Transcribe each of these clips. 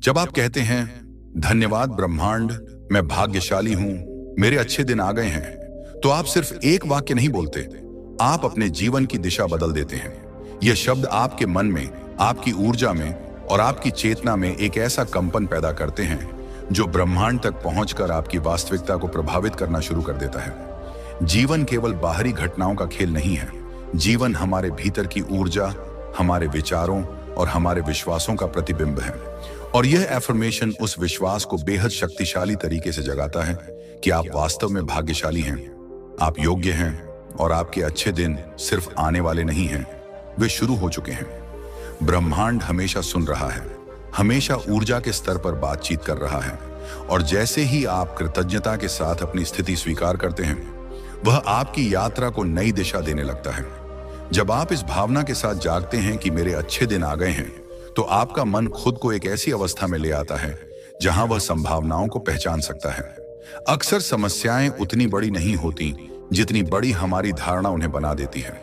जब आप कहते हैं धन्यवाद ब्रह्मांड, मैं भाग्यशाली हूं, मेरे अच्छे दिन आ गए हैं, तो आप सिर्फ एक वाक्य नहीं बोलते, आप अपने जीवन की दिशा बदल देते हैं। यह शब्द आपके मन में, आपकी ऊर्जा में और आपकी चेतना में एक ऐसा कंपन पैदा करते हैं जो ब्रह्मांड तक पहुंचकर आपकी वास्तविकता को प्रभावित करना शुरू कर देता है। जीवन केवल बाहरी घटनाओं का खेल नहीं है। जीवन हमारे भीतर की ऊर्जा, हमारे विचारों और हमारे विश्वासों का प्रतिबिंब है। और यह एफर्मेशन उस विश्वास को बेहद शक्तिशाली तरीके से जगाता है कि आप वास्तव में भाग्यशाली हैं, आप योग्य हैं और आपके अच्छे दिन सिर्फ आने वाले नहीं हैं, वे शुरू हो चुके हैं। ब्रह्मांड हमेशा सुन रहा है, हमेशा ऊर्जा के स्तर पर बातचीत कर रहा है, और जैसे ही आप कृतज्ञता के साथ अपनी स्थिति स्वीकार करते हैं, वह आपकी यात्रा को नई दिशा देने लगता है। जब आप इस भावना के साथ जागते हैं कि मेरे अच्छे दिन आ गए हैं, तो आपका मन खुद को एक ऐसी अवस्था में ले आता है जहां वह संभावनाओं को पहचान सकता है। अक्सर समस्याएं उतनी बड़ी नहीं होती जितनी बड़ी हमारी धारणा उन्हें बना देती है,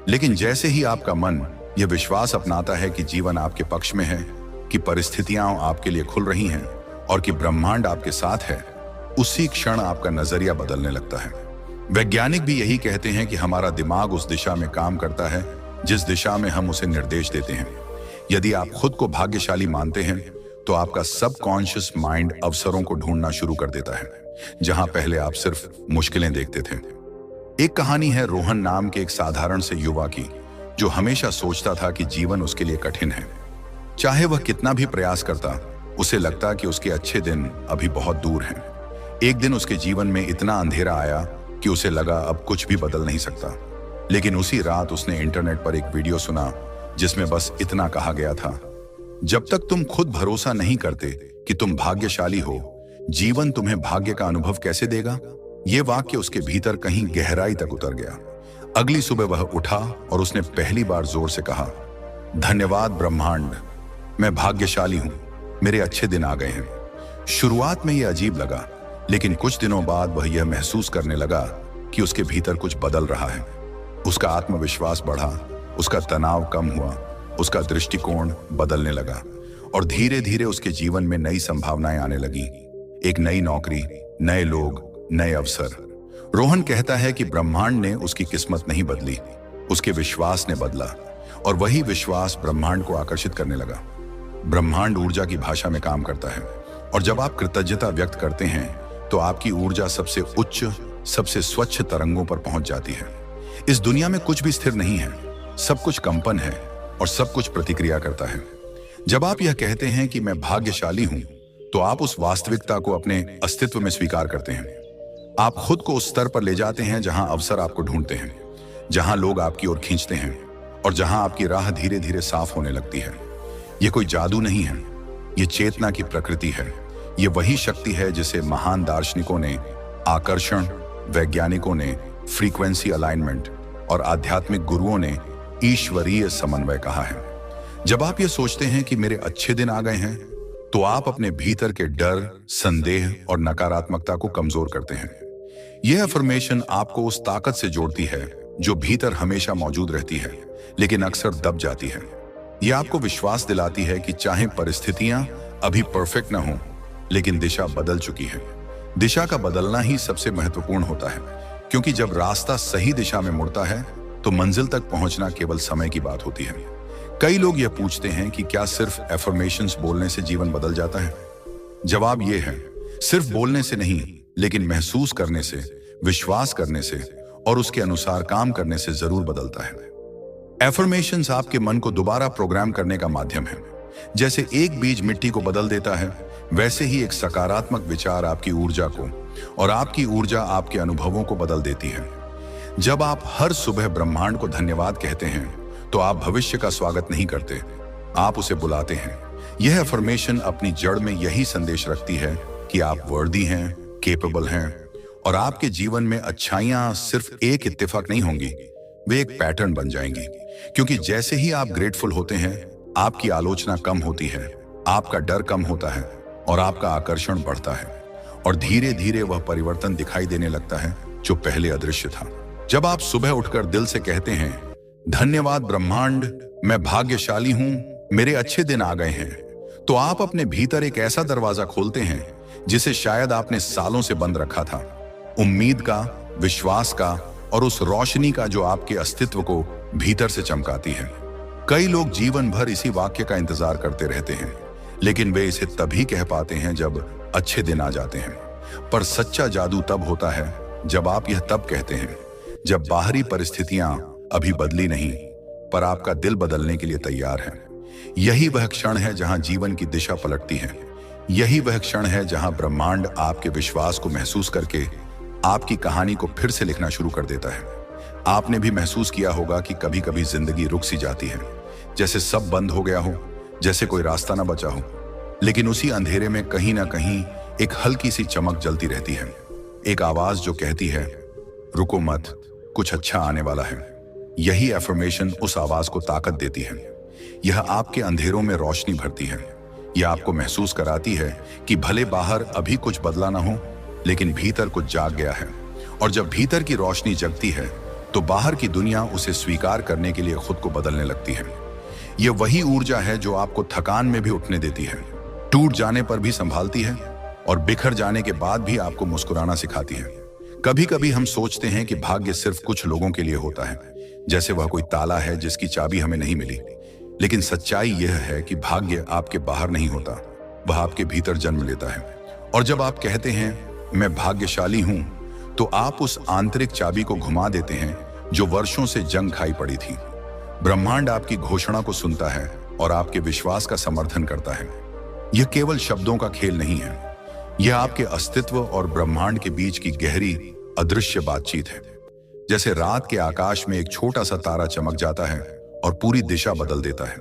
लेकिन जैसे ही आपका मन यह विश्वास अपनाता है कि जीवन आपके पक्ष में है, कि परिस्थितियां आपके लिए खुल रही हैं और कि ब्रह्मांड आपके साथ है, उसी क्षण आपका नजरिया बदलने लगता है। वैज्ञानिक भी यही कहते हैं कि हमारा दिमाग उस दिशा में काम करता है जिस दिशा में हम उसे निर्देश देते हैं। यदि आप खुद को भाग्यशाली मानते हैं, तो आपका सबकॉन्शियस माइंड अवसरों को ढूंढना शुरू कर देता है जहां पहले आप सिर्फ मुश्किलें देखते थे। एक कहानी है रोहन नाम के एक साधारण से युवा की, जो हमेशा सोचता था कि जीवन उसके लिए कठिन है। चाहे वह कितना भी प्रयास करता, उसे लगता कि उसके अच्छे दिन अभी बहुत दूर हैं। एक दिन उसके जीवन में इतना अंधेरा आया कि उसे लगा अब कुछ भी बदल नहीं सकता। लेकिन उसी रात उसने इंटरनेट पर एक वीडियो सुना जिसमें बस इतना कहा गया था, जब तक तुम खुद भरोसा नहीं करते कि तुम भाग्यशाली हो, जीवन तुम्हें भाग्य का अनुभव कैसे देगा। यह वाक्य उसके भीतर कहीं गहराई तक उतर गया। अगली सुबह वह उठा और उसने पहली बार जोर से कहा, धन्यवाद ब्रह्मांड, मैं भाग्यशाली हूं, मेरे अच्छे दिन आ गए हैं। शुरुआत में यह अजीब लगा, लेकिन कुछ दिनों बाद वह यह महसूस करने लगा कि उसके भीतर कुछ बदल रहा है। उसका आत्मविश्वास बढ़ा, उसका तनाव कम हुआ, उसका दृष्टिकोण बदलने लगा और धीरे धीरे उसके जीवन में नई संभावनाएं आने लगी। एक नई नौकरी, नए लोग, नए अवसर। रोहन कहता है कि ब्रह्मांड ने उसकी किस्मत नहीं बदली, उसके विश्वास ने बदला, और वही विश्वास ब्रह्मांड को आकर्षित करने लगा। ब्रह्मांड ऊर्जा की भाषा में काम करता है, और जब आप कृतज्ञता व्यक्त करते हैं तो आपकी ऊर्जा सबसे उच्च, सबसे स्वच्छ तरंगों पर पहुंच जाती है। इस दुनिया में कुछ भी स्थिर नहीं है, सब कुछ कंपन है और सब कुछ प्रतिक्रिया करता है। जब आप यह कहते हैं कि मैं भाग्यशाली हूं, तो आप उस वास्तविकता को अपने अस्तित्व में स्वीकार करते हैं। आप खुद को उस स्तर पर ले जाते हैं जहां अवसर आपको ढूंढते हैं, जहां लोग आपकी ओर खींचते हैं और जहां आपकी राह धीरे धीरे साफ होने लगती है। यह कोई जादू नहीं है, यह चेतना की प्रकृति है। यह वही शक्ति है जिसे महान दार्शनिकों ने आकर्षण, वैज्ञानिकों ने फ्रीक्वेंसी अलाइनमेंट और आध्यात्मिक गुरुओं ने ईश्वरीय समन्वय कहा है। जब आप ये सोचते हैं कि मेरे अच्छे दिन आ गए हैं, तो आप अपने भीतर के डर, संदेह और नकारात्मकता को कमजोर करते हैं। यह अफर्मेशन आपको उस ताकत से जोड़ती है जो भीतर हमेशा मौजूद रहती है, लेकिन अक्सर दब जाती है। यह आपको विश्वास दिलाती है कि चाहे परिस्थितियां अभी परफेक्ट न हो, लेकिन दिशा बदल चुकी है। दिशा का बदलना ही सबसे महत्वपूर्ण होता है, क्योंकि जब रास्ता सही दिशा में मुड़ता है तो मंजिल तक पहुंचना केवल समय की बात होती है। कई लोग यह पूछते हैं कि क्या सिर्फ एफर्मेशंस बोलने से जीवन बदल जाता है? जवाब यह है, सिर्फ बोलने से नहीं, लेकिन महसूस करने से, विश्वास करने से और उसके अनुसार काम करने से जरूर बदलता है। एफर्मेशंस आपके मन को दोबारा प्रोग्राम करने का माध्यम है। जैसे एक बीज मिट्टी को बदल देता है, वैसे ही एक सकारात्मक विचार आपकी ऊर्जा को और आपकी ऊर्जा आपके अनुभवों को बदल देती है। जब आप हर सुबह ब्रह्मांड को धन्यवाद कहते हैं, तो आप भविष्य का स्वागत नहीं करते, आप उसे बुलाते हैं। यह अफर्मेशन अपनी जड़ में यही संदेश रखती है कि आप वर्दी हैं, केपेबल हैं, और आपके जीवन में अच्छाइयां सिर्फ एक इत्तेफाक नहीं होंगी, वे एक पैटर्न बन जाएंगी। क्योंकि जैसे ही आप ग्रेटफुल होते हैं, आपकी आलोचना कम होती है, आपका डर कम होता है और आपका आकर्षण बढ़ता है, और धीरे धीरे वह परिवर्तन दिखाई देने लगता है जो पहले अदृश्य था। जब आप सुबह उठकर दिल से कहते हैं, धन्यवाद ब्रह्मांड, मैं भाग्यशाली हूं, मेरे अच्छे दिन आ गए हैं, तो आप अपने भीतर एक ऐसा दरवाजा खोलते हैं जिसे शायद आपने सालों से बंद रखा था। उम्मीद का, विश्वास का और उस रोशनी का जो आपके अस्तित्व को भीतर से चमकाती है। कई लोग जीवन भर इसी वाक्य का इंतजार करते रहते हैं, लेकिन वे इसे तभी कह पाते हैं जब अच्छे दिन आ जाते हैं। पर सच्चा जादू तब होता है जब आप यह तब कहते हैं जब बाहरी परिस्थितियां अभी बदली नहीं, पर आपका दिल बदलने के लिए तैयार है। यही वह क्षण है जहां जीवन की दिशा पलटती है। यही वह क्षण है जहां ब्रह्मांड आपके विश्वास को महसूस करके आपकी कहानी को फिर से लिखना शुरू कर देता है। आपने भी महसूस किया होगा कि कभी कभी जिंदगी रुक सी जाती है, जैसे सब बंद हो गया हो, जैसे कोई रास्ता ना बचा हो। लेकिन उसी अंधेरे में कहीं ना कहीं एक हल्की सी चमक जलती रहती है, एक आवाज जो कहती है, रुको मत, कुछ अच्छा आने वाला है। यही एफर्मेशन उस आवाज को ताकत देती है। यह आपके अंधेरों में रोशनी भरती है। यह आपको महसूस कराती है कि भले बाहर अभी कुछ बदला ना हो, लेकिन भीतर कुछ जाग गया है। और जब भीतर की रोशनी जगती है तो बाहर की दुनिया उसे स्वीकार करने के लिए खुद को बदलने लगती है। यह वही ऊर्जा है जो आपको थकान में भी उठने देती है, टूट जाने पर भी संभालती है और बिखर जाने के बाद भी आपको मुस्कुराना सिखाती है। कभी कभी हम सोचते हैं कि भाग्य सिर्फ कुछ लोगों के लिए होता है, जैसे वह कोई ताला है जिसकी चाबी हमें नहीं मिली। लेकिन सच्चाई यह है कि भाग्य आपके बाहर नहीं होता, वह आपके भीतर जन्म लेता है। और जब आप कहते हैं मैं भाग्यशाली हूं, तो आप उस आंतरिक चाबी को घुमा देते हैं जो वर्षों से जंग खाई पड़ी थी। ब्रह्मांड आपकी घोषणा को सुनता है और आपके विश्वास का समर्थन करता है। यह केवल शब्दों का खेल नहीं है, यह आपके अस्तित्व और ब्रह्मांड के बीच की गहरी अदृश्य बातचीत है। जैसे रात के आकाश में एक छोटा सा तारा चमक जाता है और पूरी दिशा बदल देता है,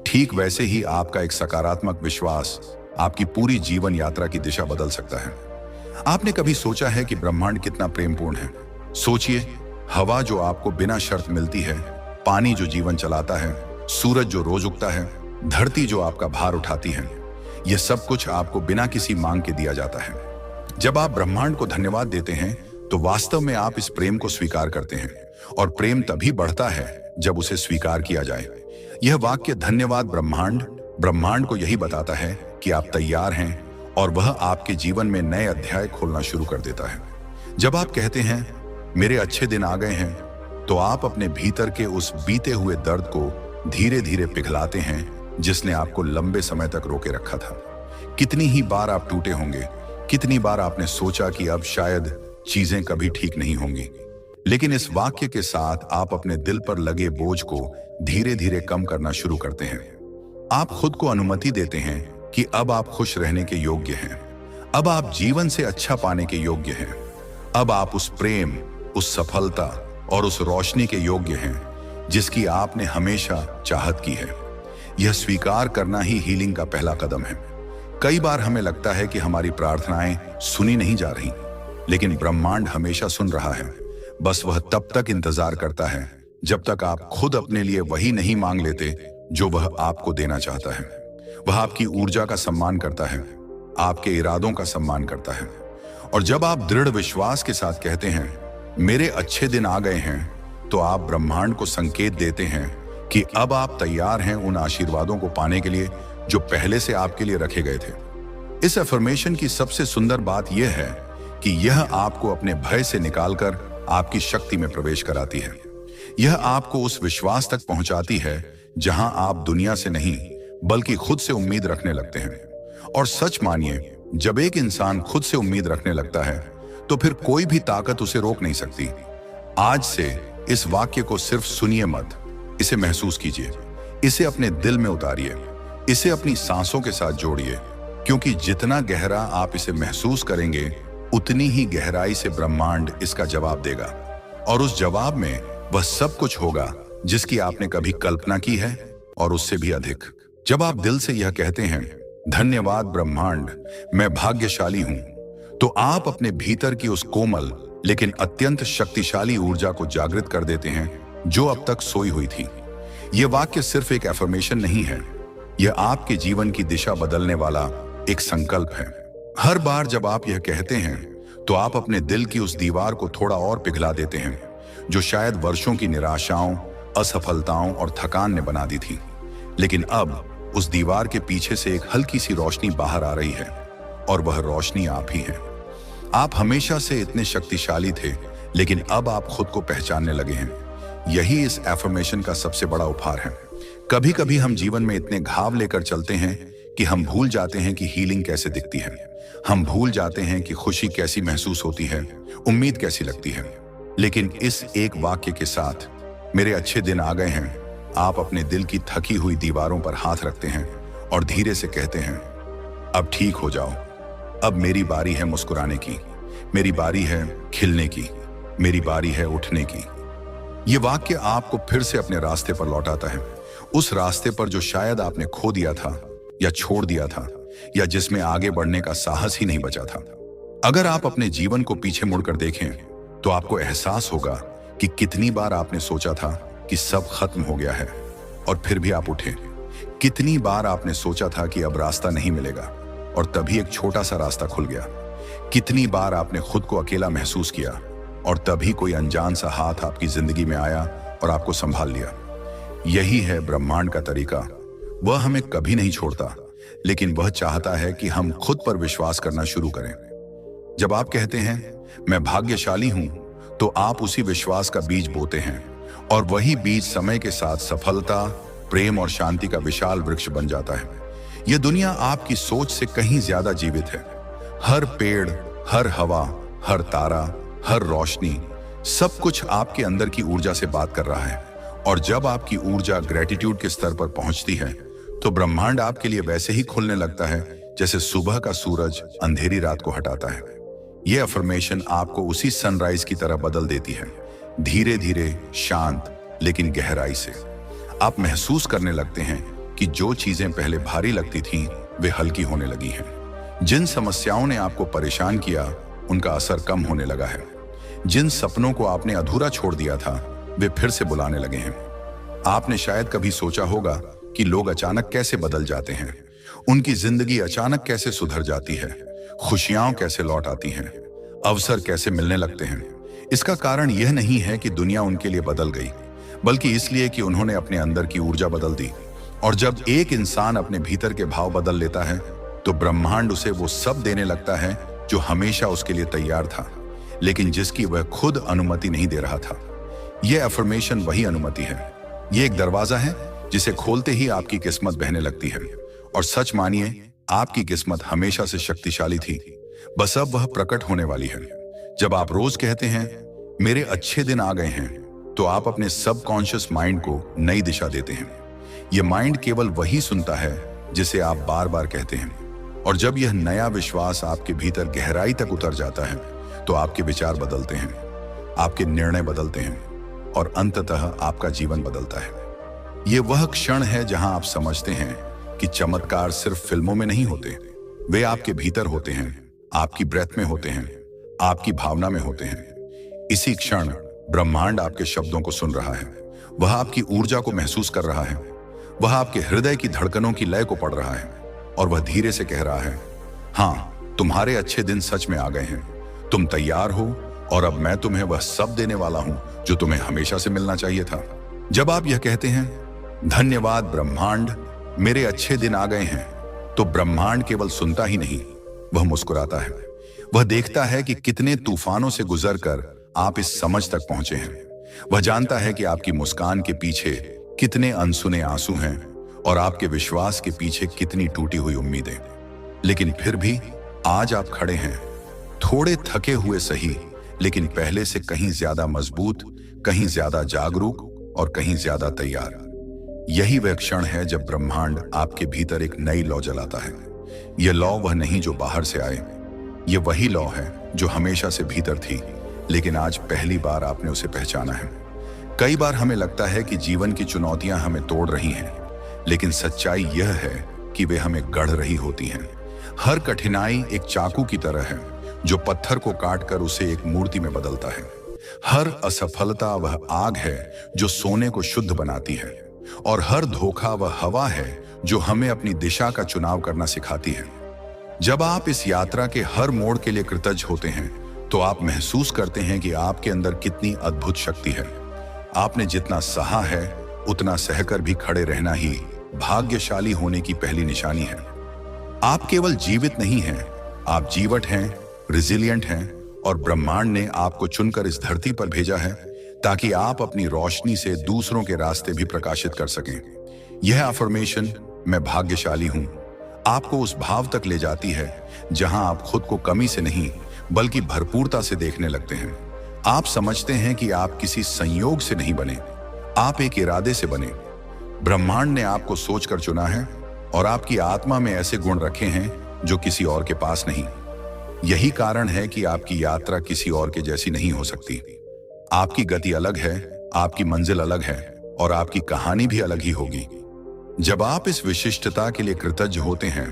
ठीक वैसे ही आपका एक सकारात्मक विश्वास आपकी पूरी जीवन यात्रा की दिशा बदल सकता है। आपने कभी सोचा है कि ब्रह्मांड कितना प्रेमपूर्ण है? सोचिए, हवा जो आपको बिना शर्त मिलती है, पानी जो जीवन चलाता है, सूरज जो रोज उगता है, धरती जो आपका भार उठाती है, यह सब कुछ आपको बिना किसी मांग के दिया जाता है। जब आप ब्रह्मांड को धन्यवाद देते हैं तो वास्तव में आप इस प्रेम को स्वीकार करते हैं, और प्रेम तभी बढ़ता है जब उसे स्वीकार किया जाए। यह वाक्य धन्यवाद ब्रह्मांड को यही बताता है कि आप तैयार हैं, और वह आपके जीवन में नए अध्याय खोलना शुरू कर देता है। जब आप कहते हैं मेरे अच्छे दिन आ गए हैं, तो आप अपने भीतर के उस बीते हुए दर्द को धीरे धीरे पिघलाते हैं जिसने आपको लंबे समय तक रोके रखा था। कितनी ही बार आप टूटे होंगे, कितनी बार आपने सोचा कि अब शायद चीजें कभी ठीक नहीं होंगी, लेकिन इस वाक्य के साथ आप अपने दिल पर लगे बोझ को धीरे धीरे कम करना शुरू करते हैं। आप खुद को अनुमति देते हैं कि अब आप खुश रहने के योग्य हैं, अब आप जीवन से अच्छा पाने के योग्य हैं, अब आप उस प्रेम, उस सफलता और उस रोशनी के योग्य हैं जिसकी आपने हमेशा चाहत की है। यह स्वीकार करना ही हीलिंग का पहला कदम है। कई बार हमें लगता है कि हमारी प्रार्थनाएं सुनी नहीं जा रही, लेकिन ब्रह्मांड हमेशा सुन रहा है। बस वह तब तक इंतजार करता है जब तक आप खुद अपने लिए वही नहीं मांग लेते जो वह आपको देना चाहता है। वह आपकी ऊर्जा का सम्मान करता है, आपके इरादों का सम्मान करता है। और जब आप दृढ़ विश्वास के साथ कहते हैं मेरे अच्छे दिन आ गए हैं, तो आप ब्रह्मांड को संकेत देते हैं कि अब आप तैयार हैं उन आशीर्वादों को पाने के लिए जो पहले से आपके लिए रखे गए थे। इस अफर्मेशन की सबसे सुंदर बात यह है कि यह आपको अपने भय से निकालकर आपकी शक्ति में प्रवेश कराती है। यह आपको उस विश्वास तक पहुंचाती है जहां आप दुनिया से नहीं बल्कि खुद से उम्मीद रखने लगते हैं। और सच मानिए, जब एक इंसान खुद से उम्मीद रखने लगता है तो फिर कोई भी ताकत उसे रोक नहीं सकती। आज से इस वाक्य को सिर्फ सुनिए मत, इसे महसूस कीजिए, इसे अपने दिल में उतारिए, इसे अपनी सांसों के साथ जोड़िए, क्योंकि जितना गहरा आप इसे महसूस करेंगे उतनी ही गहराई से ब्रह्मांड इसका जवाब देगा। और उस जवाब में वह सब कुछ होगा जिसकी आपने कभी कल्पना की है और उससे भी अधिक। जब आप दिल से यह कहते हैं धन्यवाद ब्रह्मांड, मैं भाग्यशाली हूं, तो आप अपने भीतर की उस कोमल लेकिन अत्यंत शक्तिशाली ऊर्जा को जागृत कर देते हैं जो अब तक सोई हुई थी। यह वाक्य सिर्फ एक एफर्मेशन नहीं है, यह आपके जीवन की दिशा बदलने वाला एक संकल्प है। हर बार जब आप यह कहते हैं तो आप अपने दिल की उस दीवार को थोड़ा और पिघला देते हैं जो शायद वर्षों की निराशाओं, असफलताओं और थकान ने बना दी थी। लेकिन अब उस दीवार के पीछे से एक हल्की सी रोशनी बाहर आ रही है और वह रोशनी आप ही हैं। आप हमेशा से इतने शक्तिशाली थे, लेकिन अब आप खुद को पहचानने लगे हैं। यही इस एफर्मेशन का सबसे बड़ा उपहार है। कभी कभी हम जीवन में इतने घाव लेकर चलते हैं कि हम भूल जाते हैं कि हीलिंग कैसे दिखती है। हम भूल जाते हैं कि खुशी कैसी महसूस होती है, उम्मीद कैसी लगती है। लेकिन इस एक वाक्य के साथ, मेरे अच्छे दिन आ गए हैं, आप अपने दिल की थकी हुई दीवारों पर हाथ रखते हैं और धीरे से कहते हैं, अब ठीक हो जाओ। अब मेरी बारी है मुस्कुराने की, मेरी बारी है खिलने की, मेरी बारी है उठने की। ये वाक्य आपको फिर से अपने रास्ते पर लौटाता है, उस रास्ते पर जो शायद आपने खो दिया था या छोड़ दिया था, या जिसमें आगे बढ़ने का साहस ही नहीं बचा था। अगर आप अपने जीवन को पीछे मुड़कर देखें तो आपको एहसास होगा कि कितनी बार आपने सोचा था कि सब खत्म हो गया है और फिर भी आप उठे। कितनी बार आपने सोचा था कि अब रास्ता नहीं मिलेगा और तभी एक छोटा सा रास्ता खुल गया। कितनी बार आपने खुद को अकेला महसूस किया और तभी कोई अनजान सा हाथ आपकी जिंदगी में आया और आपको संभाल लिया। यही है ब्रह्मांड का तरीका। वह हमें कभी नहीं छोड़ता, लेकिन वह चाहता है कि हम खुद पर विश्वास करना शुरू करें। जब आप कहते हैं मैं भाग्यशाली हूं, तो आप उसी विश्वास का बीज बोते हैं और वही बीज समय के साथ सफलता, प्रेम और शांति का विशाल वृक्ष बन जाता है। यह दुनिया आपकी सोच से कहीं ज्यादा जीवित है। हर पेड़, हर हवा, हर तारा, हर रोशनी, सब कुछ आपके अंदर की ऊर्जा से बात कर रहा है। और जब आपकी ऊर्जा ग्रेटिट्यूड के स्तर पर पहुंचती है, तो ब्रह्मांड आपके लिए वैसे ही खुलने लगता है जैसे सुबह का सूरज अंधेरी रात को हटाता है। यह अफर्मेशन आपको उसी सनराइज की तरह बदल देती है, धीरे धीरे, शांत लेकिन गहराई से। आप महसूस करने लगते हैं कि जो चीजें पहले भारी लगती थीं, वे हल्की होने लगी हैं। जिन समस्याओं ने आपको परेशान किया, उनका असर कम होने लगा है। जिन सपनों को आपने अधूरा छोड़ दिया था, वे फिर से बुलाने लगे हैं। आपने शायद कभी सोचा होगा कि लोग अचानक कैसे बदल जाते हैं, उनकी जिंदगी अचानक कैसे सुधर जाती है, खुशियां कैसे लौट आती हैं, अवसर कैसे मिलने लगते हैं। इसका कारण यह नहीं है कि दुनिया उनके लिए बदल गई, बल्कि इसलिए कि उन्होंने अपने अंदर की ऊर्जा बदल दी। और जब एक इंसान अपने भीतर के भाव बदल लेता है, तो ब्रह्मांड उसे वो सब देने लगता है जो हमेशा उसके लिए तैयार था, लेकिन जिसकी वह खुद अनुमति नहीं दे रहा था। यह अफर्मेशन वही अनुमति है। यह एक दरवाजा है जिसे खोलते ही आपकी किस्मत बहने लगती है। और सच मानिए, आपकी किस्मत हमेशा से शक्तिशाली थी, बस अब वह प्रकट होने वाली है। जब आप रोज कहते हैं मेरे अच्छे दिन आ गए हैं, तो आप अपने सबकॉन्शियस माइंड को नई दिशा देते हैं। यह माइंड केवल वही सुनता है जिसे आप बार बार कहते हैं। और जब यह नया विश्वास आपके भीतर गहराई तक उतर जाता है, तो आपके विचार बदलते हैं, आपके निर्णय बदलते हैं और अंततः आपका जीवन बदलता है। यह वह क्षण है जहां आप समझते हैं कि चमत्कार सिर्फ फिल्मों में नहीं होते, वे आपके भीतर होते हैं, आपकी ब्रेथ में होते हैं, आपकी भावना में होते हैं। इसी क्षण ब्रह्मांड आपके शब्दों को सुन रहा है, वह आपकी ऊर्जा को महसूस कर रहा है, वह आपके हृदय की धड़कनों की लय को पढ़ रहा है और वह धीरे से कह रहा है, हाँ, तुम्हारे अच्छे दिन सच में आ गए हैं, तुम तैयार हो और अब मैं तुम्हें वह सब देने वाला हूं जो तुम्हें हमेशा से मिलना चाहिए था। जब आप यह कहते हैं धन्यवाद ब्रह्मांड, मेरे अच्छे दिन आ गए हैं, तो ब्रह्मांड केवल सुनता ही नहीं, वह मुस्कुराता है। वह देखता है कि कितने तूफानों से गुजरकर आप इस समझ तक पहुंचे हैं। वह जानता है कि आपकी मुस्कान के पीछे कितने अनसुने आंसू हैं और आपके विश्वास के पीछे कितनी टूटी हुई उम्मीदें। लेकिन फिर भी आज आप खड़े हैं, थोड़े थके हुए सही, लेकिन पहले से कहीं ज्यादा मजबूत, कहीं ज्यादा जागरूक और कहीं ज्यादा तैयार। यही वह क्षण है जब ब्रह्मांड आपके भीतर एक नई लौ जलाता है। यह लौ वह नहीं जो बाहर से आए, यह वही लौ है जो हमेशा से भीतर थी, लेकिन आज पहली बार आपने उसे पहचाना है। कई बार हमें लगता है कि जीवन की चुनौतियां हमें तोड़ रही हैं, लेकिन सच्चाई यह है कि वे हमें गढ़ रही होती हैं। हर कठिनाई एक चाकू की तरह है जो पत्थर को काटकर उसे एक मूर्ति में बदलता है। हर असफलता वह आग है जो सोने को शुद्ध बनाती है, और हर धोखा वह हवा है जो हमें अपनी दिशा का चुनाव करना सिखाती है। जब आप इस यात्रा के हर मोड़ के लिए कृतज्ञ होते हैं, तो आप महसूस करते हैं कि आपके अंदर कितनी अद्भुत शक्ति है। आपने जितना सहा है, उतना सहकर भी खड़े रहना ही भाग्यशाली होने की पहली निशानी है। आप केवल जीवित नहीं हैं, आप जीवट हैं, रिजिलियंट हैं और ब्रह्मांड ने आपको चुनकर इस धरती पर भेजा है ताकि आप अपनी रोशनी से दूसरों के रास्ते भी प्रकाशित कर सकें। यह अफर्मेशन, मैं भाग्यशाली हूं, आपको उस भाव तक ले जाती है जहां आप खुद को कमी से नहीं बल्कि भरपूरता से देखने लगते हैं। आप समझते हैं कि आप किसी संयोग से नहीं बने, आप एक इरादे से बने। ब्रह्मांड ने आपको सोचकर चुना है और आपकी आत्मा में ऐसे गुण रखे हैं जो किसी और के पास नहीं। यही कारण है कि आपकी यात्रा किसी और के जैसी नहीं हो सकती। आपकी गति अलग है, आपकी मंजिल अलग है और आपकी कहानी भी अलग ही होगी। जब आप इस विशिष्टता के लिए कृतज्ञ होते हैं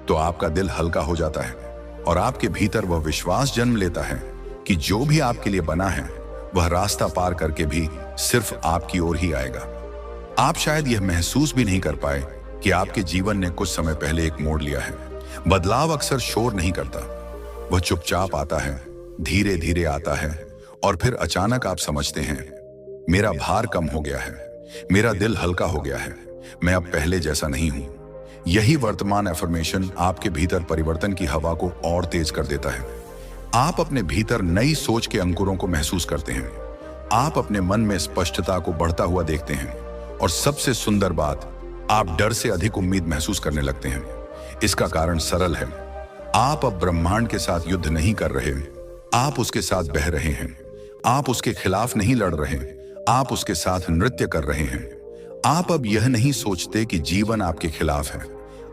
तो आपका दिल हल्का हो जाता है और आपके भीतर वह विश्वास जन्म लेता है कि जो भी आपके लिए बना है वह रास्ता पार करके भी सिर्फ आपकी ओर ही आएगा। आप शायद यह महसूस भी नहीं कर पाए कि आपके जीवन ने कुछ समय पहले एक मोड़ लिया है। बदलाव अक्सर शोर नहीं करता, वह चुपचाप आता है, धीरे धीरे आता है और फिर अचानक आप समझते हैं, मेरा भार कम हो गया है, मेरा दिल हल्का हो गया है, मैं अब पहले जैसा नहीं हूं। यही वर्तमान अफर्मेशन आपके भीतर परिवर्तन की हवा को और तेज कर देता है। आप अपने भीतर नई सोच के अंकुरों को महसूस करते हैं, आप अपने मन में स्पष्टता को बढ़ता हुआ देखते हैं और सबसे सुंदर बात, आप डर से अधिक उम्मीद महसूस करने लगते हैं। इसका कारण सरल है, आप अब ब्रह्मांड के साथ युद्ध नहीं कर रहे, आप उसके साथ बह रहे हैं। आप उसके खिलाफ नहीं लड़ रहे, आप उसके साथ नृत्य कर रहे हैं। आप अब यह नहीं सोचते कि जीवन आपके खिलाफ है,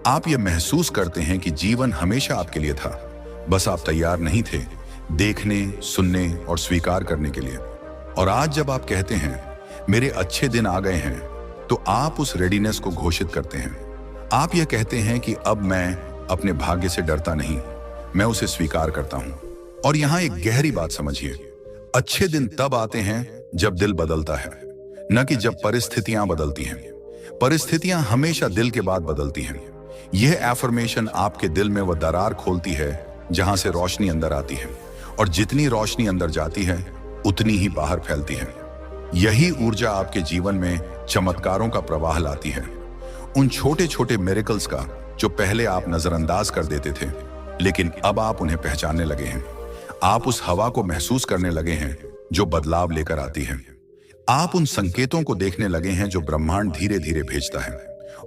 आप यह महसूस करते हैं कि जीवन हमेशा आपके लिए था, बस आप तैयार नहीं थे देखने, सुनने और स्वीकार करने के लिए। और आज जब आप कहते हैं मेरे अच्छे दिन आ गए हैं, तो आप उस रेडीनेस को घोषित करते हैं। आप यह कहते हैं कि अब मैं अपने भाग्य से डरता नहीं, मैं उसे स्वीकार करता हूं। और यहां एक गहरी बात समझिए, अच्छे दिन तब आते हैं जब दिल बदलता है, न कि जब परिस्थितियां बदलती हैं। परिस्थितियां हमेशा दिल के बाद बदलती हैं। यह एफर्मेशन आपके दिल में वह दरार खोलती है जहां से रोशनी अंदर आती है, और जितनी रोशनी अंदर जाती है उतनी ही बाहर फैलती है। यही ऊर्जा आपके जीवन में चमत्कारों का प्रवाह लाती है, उन छोटे छोटे मिरेकल्स का जो पहले आप नजरअंदाज कर देते थे, लेकिन अब आप उन्हें पहचानने लगे हैं। आप उस हवा को महसूस करने लगे हैं जो बदलाव लेकर आती है। आप उन संकेतों को देखने लगे हैं जो ब्रह्मांड धीरे धीरे भेजता है,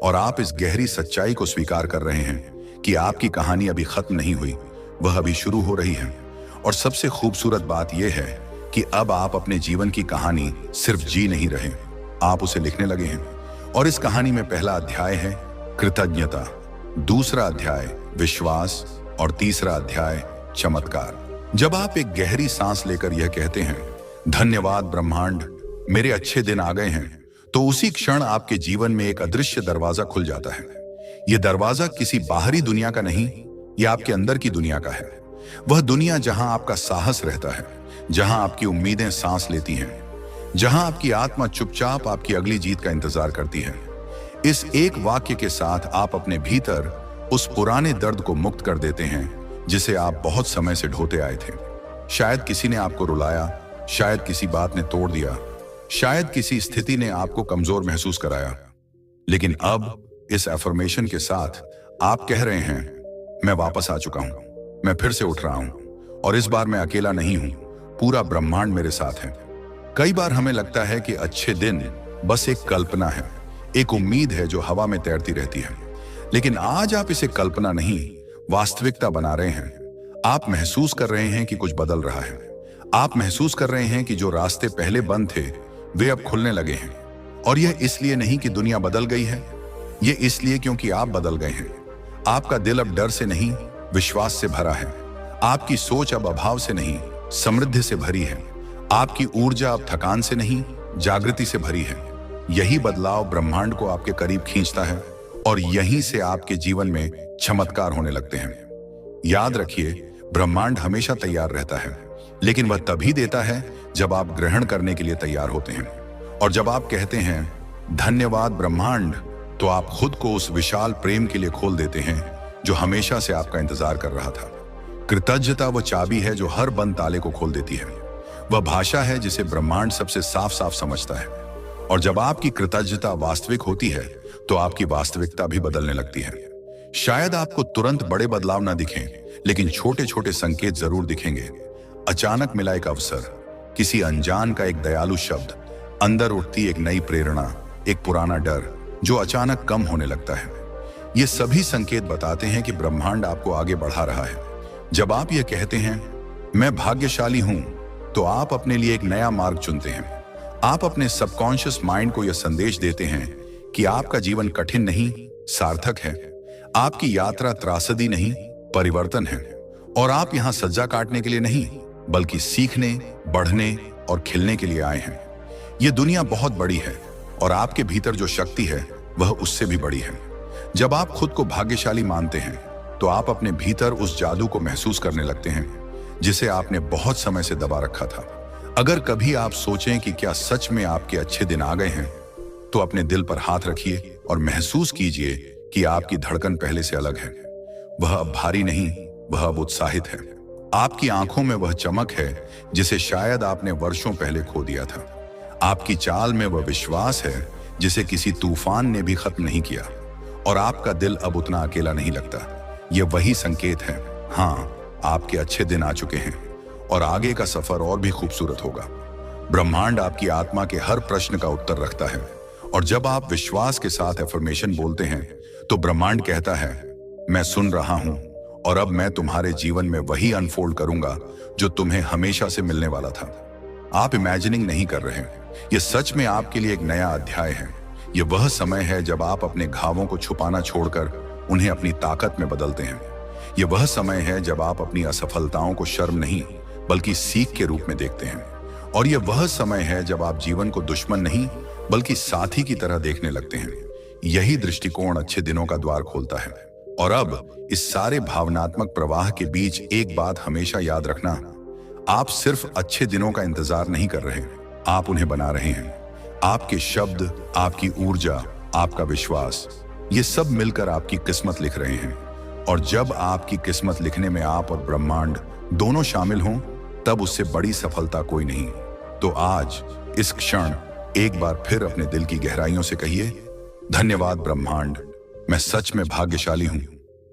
और आप इस गहरी सच्चाई को स्वीकार कर रहे हैं कि आपकी कहानी अभी खत्म नहीं हुई, वह अभी शुरू हो रही है। और सबसे खूबसूरत बात यह है कि अब आप अपने जीवन की कहानी सिर्फ जी नहीं रहे, आप उसे लिखने लगे हैं। और इस कहानी में पहला अध्याय है कृतज्ञता, दूसरा अध्याय विश्वास और तीसरा अध्याय चमत्कार। जब आप एक गहरी सांस लेकर यह कहते हैं, धन्यवाद ब्रह्मांड, मेरे अच्छे दिन आ गए हैं, तो उसी क्षण आपके जीवन में एक अदृश्य दरवाजा खुल जाता है। यह दरवाजा किसी बाहरी दुनिया का नहीं, यह आपके अंदर की दुनिया का है। वह दुनिया जहां आपका साहस रहता है, जहां आपकी उम्मीदें सांस लेती हैं, जहां आपकी आत्मा चुपचाप आपकी अगली जीत का इंतजार करती है। इस एक वाक्य के साथ आप अपने भीतर उस पुराने दर्द को मुक्त कर देते हैं जिसे आप बहुत समय से ढोते आए थे। शायद किसी ने आपको रुलाया, शायद किसी बात ने तोड़ दिया, शायद किसी स्थिति ने आपको कमजोर महसूस कराया, लेकिन अब इस एफर्मेशन के साथ आप कह रहे हैं, मैं वापस आ चुका हूं, मैं फिर से उठ रहा हूं, और इस बार मैं अकेला नहीं हूं, पूरा ब्रह्मांड मेरे साथ है। कई बार हमें लगता है कि अच्छे दिन बस एक कल्पना है, एक उम्मीद है जो हवा में तैरती रहती है, लेकिन आज आप इसे कल्पना नहीं, वास्तविकता बना रहे हैं। आप महसूस कर रहे हैं कि कुछ बदल रहा है। आप महसूस कर रहे हैं कि जो रास्ते पहले बंद थे वे अब खुलने लगे हैं। और यह इसलिए नहीं कि दुनिया बदल गई है, यह इसलिए क्योंकि आप बदल गए हैं। आपका दिल अब डर से नहीं, विश्वास से भरा है। आपकी सोच अब अभाव से नहीं, समृद्धि से भरी है। आपकी ऊर्जा अब थकान से नहीं, जागृति से भरी है। यही बदलाव ब्रह्मांड को आपके करीब खींचता है, और यहीं से आपके जीवन में चमत्कार होने लगते हैं। याद रखिए, ब्रह्मांड हमेशा तैयार रहता है, लेकिन वह तभी देता है जब आप ग्रहण करने के लिए तैयार होते हैं। और जब आप कहते हैं धन्यवाद ब्रह्मांड, तो आप खुद को उस विशाल प्रेम के लिए खोल देते हैं जो हमेशा से आपका इंतजार कर रहा था। कृतज्ञता वह चाबी है जो हर बंद ताले को खोल देती है। वह भाषा है जिसे ब्रह्मांड सबसे साफ साफ समझता है। और जब आपकी कृतज्ञता वास्तविक होती है तो आपकी वास्तविकता भी बदलने लगती है। शायद आपको तुरंत बड़े बदलाव ना दिखें, लेकिन छोटे छोटे संकेत जरूर दिखेंगे। अचानक मिला एक अवसर, किसी अनजान का एक दयालु शब्द, अंदर उठती एक नई प्रेरणा, एक पुराना डर जो अचानक कम होने लगता है। ये सभी संकेत बताते हैं कि ब्रह्मांड आपको आगे बढ़ा रहा है। जब आप ये कहते हैं मैं भाग्यशाली हूं, तो आप अपने लिए एक नया मार्ग चुनते हैं। आप अपने सबकॉन्शियस माइंड को यह संदेश देते हैं कि आपका जीवन कठिन नहीं, सार्थक है। आपकी यात्रा त्रासदी नहीं, परिवर्तन है। और आप यहां सज्जा काटने के लिए नहीं, बल्कि सीखने, बढ़ने और खिलने के लिए आए हैं। यह दुनिया बहुत बड़ी है और आपके भीतर जो शक्ति है वह उससे भी बड़ी है। जब आप खुद को भाग्यशाली मानते हैं, तो आप अपने भीतर उस जादू को महसूस करने लगते हैं जिसे आपने बहुत समय से दबा रखा था। अगर कभी आप सोचें कि क्या सच में आपके अच्छे दिन आ गए हैं, तो अपने दिल पर हाथ रखिए और महसूस कीजिए कि आपकी धड़कन पहले से अलग है। वह अब भारी नहीं, वह अब उत्साहित है। आपकी आंखों में वह चमक है जिसे शायद आपने वर्षों पहले खो दिया था। आपकी चाल में वह विश्वास है जिसे किसी तूफान ने भी खत्म नहीं किया। और आपका दिल अब उतना अकेला नहीं लगता। यह वही संकेत है, हाँ, आपके अच्छे दिन आ चुके हैं और आगे का सफर और भी खूबसूरत होगा। ब्रह्मांड आपकी आत्मा के हर प्रश्न का उत्तर रखता है। और जब आप विश्वास के साथ एफर्मेशन बोलते हैं, तो ब्रह्मांड कहता है मैं सुन रहा हूं और अब मैं तुम्हारे जीवन में वही अनफोल्ड करूंगा जो तुम्हें हमेशा से मिलने वाला था। आप इमेजिनिंग नहीं कर रहे, यह सच में आपके लिए एक नया अध्याय है। यह वह समय है जब आप अपने घावों को छुपाना छोड़कर उन्हें अपनी ताकत में बदलते हैं। यह वह समय है जब आप अपनी असफलताओं को शर्म नहीं, बल्कि सीख के रूप में देखते हैं। और यह वह समय है जब आप जीवन को दुश्मन नहीं, बल्कि साथी की तरह देखने लगते हैं। यही दृष्टिकोण अच्छे दिनों का द्वार खोलता है। और अब इस सारे भावनात्मक प्रवाह के बीच एक बात हमेशा याद रखना, आप सिर्फ अच्छे दिनों का इंतजार नहीं कर रहे, आप उन्हें बना रहे हैं। आपके शब्द, आपकी ऊर्जा, आपका विश्वास, ये सब मिलकर आपकी किस्मत लिख रहे हैं। और जब आपकी किस्मत लिखने में आप और ब्रह्मांड दोनों शामिल हों, तब उससे बड़ी सफलता कोई नहीं। तो आज इस क्षण एक बार फिर अपने दिल की गहराइयों से कहिए, धन्यवाद ब्रह्मांड, मैं सच में भाग्यशाली हूं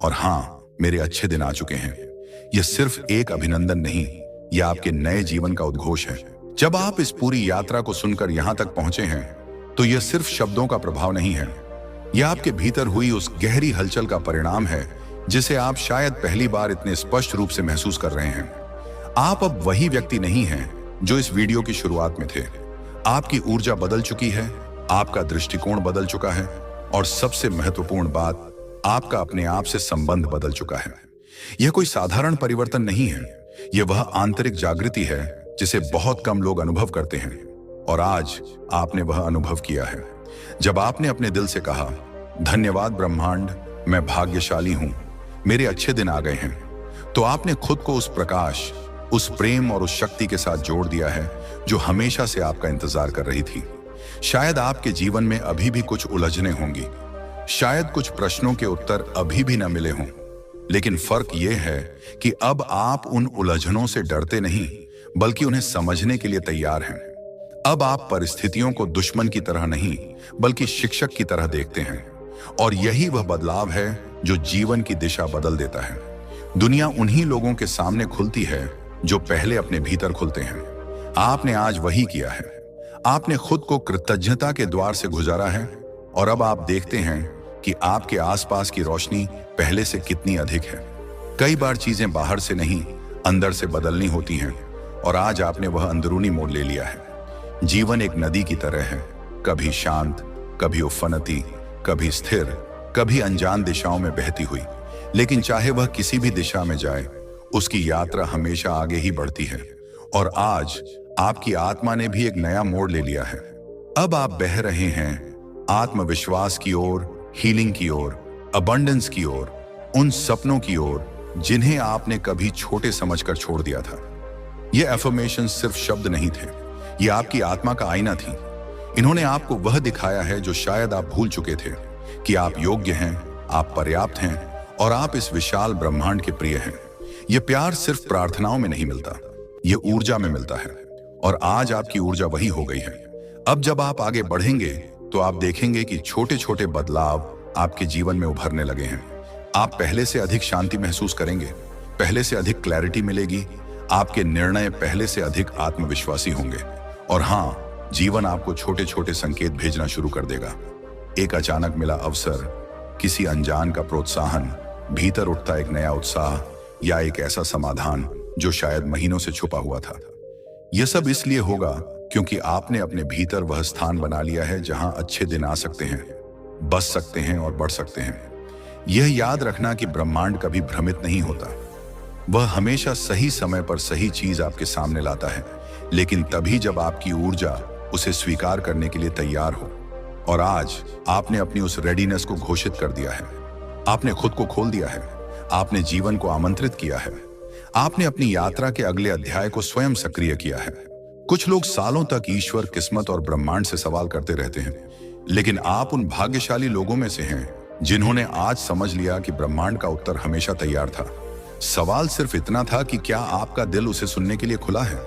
और हाँ, मेरे अच्छे दिन आ चुके हैं। यह सिर्फ एक अभिनंदन नहीं, यह आपके नए जीवन का उद्घोष है। जब आप इस पूरी यात्रा को सुनकर यहां तक पहुंचे हैं, तो यह सिर्फ शब्दों का प्रभाव नहीं है, यह आपके भीतर हुई उस गहरी हलचल का परिणाम है जिसे आप शायद पहली बार इतने स्पष्ट रूप से महसूस कर रहे हैं। आप अब वही व्यक्ति नहीं हैं जो इस वीडियो की शुरुआत में थे। आपकी ऊर्जा बदल चुकी है, आपका दृष्टिकोण बदल चुका है और सबसे महत्वपूर्ण बात, आपका अपने आप से संबंध बदल चुका है। यह कोई साधारण परिवर्तन नहीं है, यह वह आंतरिक जागृति है जिसे बहुत कम लोग अनुभव करते हैं। और आज आपने वह अनुभव किया है जब आपने अपने दिल से कहा, धन्यवाद ब्रह्मांड, मैं भाग्यशाली हूं, मेरे अच्छे दिन आ गए हैं। तो आपने खुद को उस प्रकाश, उस प्रेम और उस शक्ति के साथ जोड़ दिया है जो हमेशा से आपका इंतजार कर रही थी। शायद आपके जीवन में अभी भी कुछ उलझने होंगी, शायद कुछ प्रश्नों के उत्तर अभी भी न मिले हों, लेकिन फर्क यह है कि अब आप उन उलझनों से डरते नहीं, बल्कि उन्हें समझने के लिए तैयार हैं। अब आप परिस्थितियों को दुश्मन की तरह नहीं, बल्कि शिक्षक की तरह देखते हैं। और यही वह बदलाव है जो जीवन की दिशा बदल देता है। दुनिया उन्हीं लोगों के सामने खुलती है जो पहले अपने भीतर खुलते हैं। आपने आज वही किया है। आपने खुद को कृतज्ञता के द्वार से गुजारा है और अब आप देखते हैं कि आपके आसपास की रोशनी पहले से कितनी अधिक है। कई बार चीजें बाहर से नहीं, अंदर से बदलनी होती हैं और आज आपने वह अंदरूनी मोड़ ले लिया है। जीवन एक नदी की तरह है, कभी शांत, कभी उफनती, कभी स्थिर, कभी अनजान दिशाओं में बहती हुई। लेकिन चाहे वह किसी भी दिशा में जाए, उसकी यात्रा हमेशा आगे ही बढ़ती है। और आज आपकी आत्मा ने भी एक नया मोड़ ले लिया है। अब आप बह रहे हैं आत्मविश्वास की ओर, हीलिंग की ओर, अबंडेंस की ओर, उन सपनों की ओर जिन्हें आपने कभी छोटे समझकर छोड़ दिया था। ये एफर्मेशन सिर्फ शब्द नहीं थे, ये आपकी आत्मा का आईना थी। इन्होंने आपको वह दिखाया है जो शायद आप भूल चुके थे, कि आप योग्य हैं, आप पर्याप्त हैं और आप इस विशाल ब्रह्मांड के प्रिय हैं। यह प्यार सिर्फ प्रार्थनाओं में नहीं मिलता, यह ऊर्जा में मिलता है। और आज आपकी ऊर्जा वही हो गई है। अब जब आप आगे बढ़ेंगे, तो आप देखेंगे कि छोटे छोटे बदलाव आपके जीवन में उभरने लगे हैं। आप पहले से अधिक शांति महसूस करेंगे, पहले से अधिक क्लैरिटी मिलेगी, आपके निर्णय पहले से अधिक आत्मविश्वासी होंगे। और हाँ, जीवन आपको छोटे छोटे संकेत भेजना शुरू कर देगा। एक अचानक मिला अवसर, किसी अनजान का प्रोत्साहन, भीतर उठता एक नया उत्साह, या एक ऐसा समाधान जो शायद महीनों से छुपा हुआ था। यह सब इसलिए होगा क्योंकि आपने अपने भीतर वह स्थान बना लिया है जहां अच्छे दिन आ सकते हैं, बस सकते हैं और बढ़ सकते हैं। यह याद रखना कि ब्रह्मांड कभी भ्रमित नहीं होता। वह हमेशा सही समय पर सही चीज आपके सामने लाता है, लेकिन तभी जब आपकी ऊर्जा उसे स्वीकार करने के लिए तैयार हो। और आज आपने अपनी उस रेडीनेस को घोषित कर दिया है। आपने खुद को खोल दिया है, आपने जीवन को आमंत्रित किया है, आपने अपनी यात्रा के अगले अध्याय को स्वयं सक्रिय किया है। कुछ लोग सालों तक ईश्वर, किस्मत और ब्रह्मांड से सवाल करते रहते हैं, लेकिन आप उन भाग्यशाली लोगों में से हैं जिन्होंने आज समझ लिया कि ब्रह्मांड का उत्तर हमेशा तैयार था। सवाल सिर्फ इतना था कि क्या आपका दिल उसे सुनने के लिए खुला है।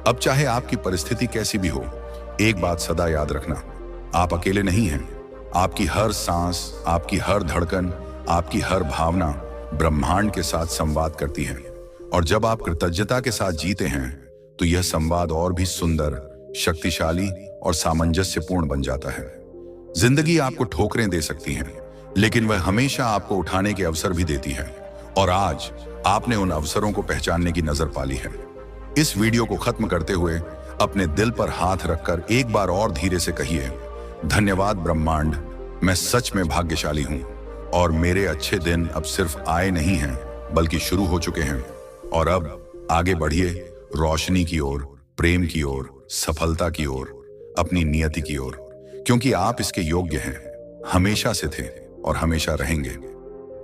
अब चाहे आपकी परिस्थिति कैसी भी हो, एक बात सदा याद रखना, आप अकेले नहीं हैं। आपकी हर सांस, आपकी हर धड़कन, आपकी हर भावना ब्रह्मांड के साथ संवाद करती है। और जब आप कृतज्ञता के साथ जीते हैं तो यह संवाद और भी सुंदर, शक्तिशाली और सामंजस्यपूर्ण बन जाता है। जिंदगी आपको ठोकरें दे सकती हैं, लेकिन वह हमेशा आपको उठाने के अवसर भी देती है। और आज आपने उन अवसरों को पहचानने की नजर पाली है। इस वीडियो को खत्म करते हुए अपने दिल पर हाथ रखकर एक बार और धीरे से कहिए, धन्यवाद ब्रह्मांड, मैं सच में भाग्यशाली हूं और मेरे अच्छे दिन अब सिर्फ आए नहीं हैं बल्कि शुरू हो चुके हैं। और अब आगे बढ़िए, रोशनी की ओर, प्रेम की ओर, सफलता की ओर, अपनी नियति की ओर, क्योंकि आप इसके योग्य हैं, हमेशा से थे और हमेशा रहेंगे।